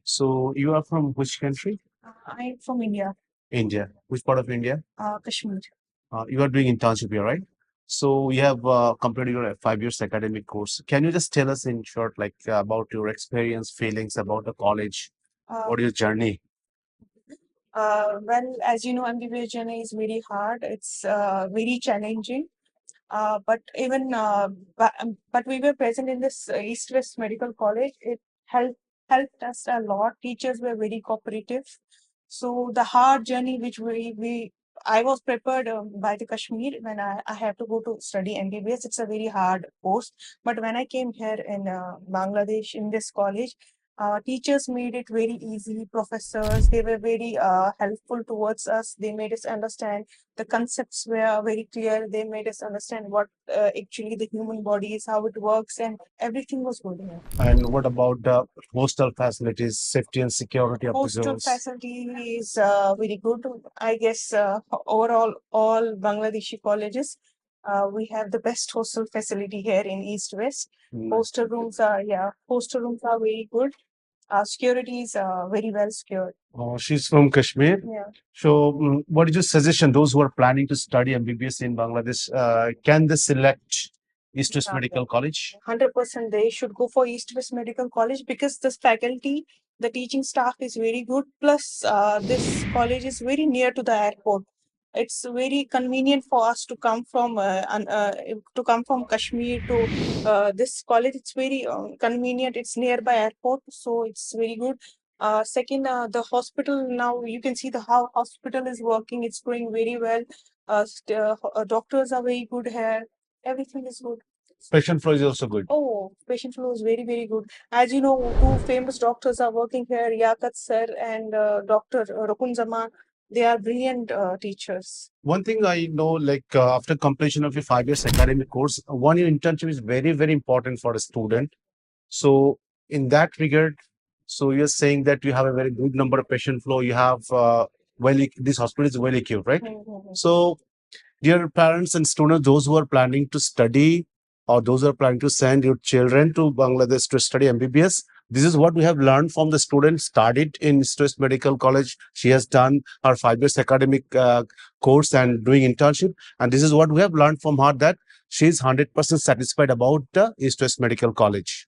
So you are from which country? I'm from India, India. Which part of India? Kashmir. You are doing internship here, right? So you have completed your 5 years academic course. Can you just tell us in short, like about your experience, feelings about the college? Uh, What is your journey? well, as you know, MBBS journey is very hard. It's very challenging. But we were present in this East West Medical College. It helped us a lot. Teachers were very cooperative. So the hard journey which we I was prepared by the Kashmir when I have to go to study MBBS. It's a very hard course. But when I came here in Bangladesh in this college, teachers made it very easy. Professors, they were very helpful towards us. They made us understand the concepts were very clear. They made us understand what actually the human body is, how it works, and everything was good here. And what about the hostel facilities, safety and security of the Hostel girls? facility is very good. I guess overall, all Bangladeshi colleges, we have the best hostel facility here in East West. Hostel rooms are very good. Security is very well secured. She's from Kashmir. Yeah. So, what is your suggestion? Those who are planning to study MBBS in Bangladesh, can they select East West Medical College? 100% they should go for East West Medical College because this faculty, the teaching staff is very good. Plus, this college is very near to the airport. It's very convenient for us to come from Kashmir to this college. It's very convenient. It's nearby airport, so it's very good. Second, the hospital now you can see the how hospital is working. It's going very well. Doctors are very good here. Everything is good. Patient flow is also good. Oh, patient flow is very, very good. As you know, two famous doctors are working here, Yakat sir and Dr. Rukun Zaman. They are brilliant teachers. One thing I know, like after completion of your 5 years academic course, 1 year internship is very, very important for a student. So, in that regard, so you're saying that you have a very good number of patient flow. You have this hospital is well equipped, right? So, dear parents and students, those who are planning to study or those who are planning to send your children to Bangladesh to study MBBS, this is what we have learned from the student studied in Stress Medical College. She has done her 5 years academic course and doing internship. And this is what we have learned from her, that she is 100% satisfied about the East West Medical College.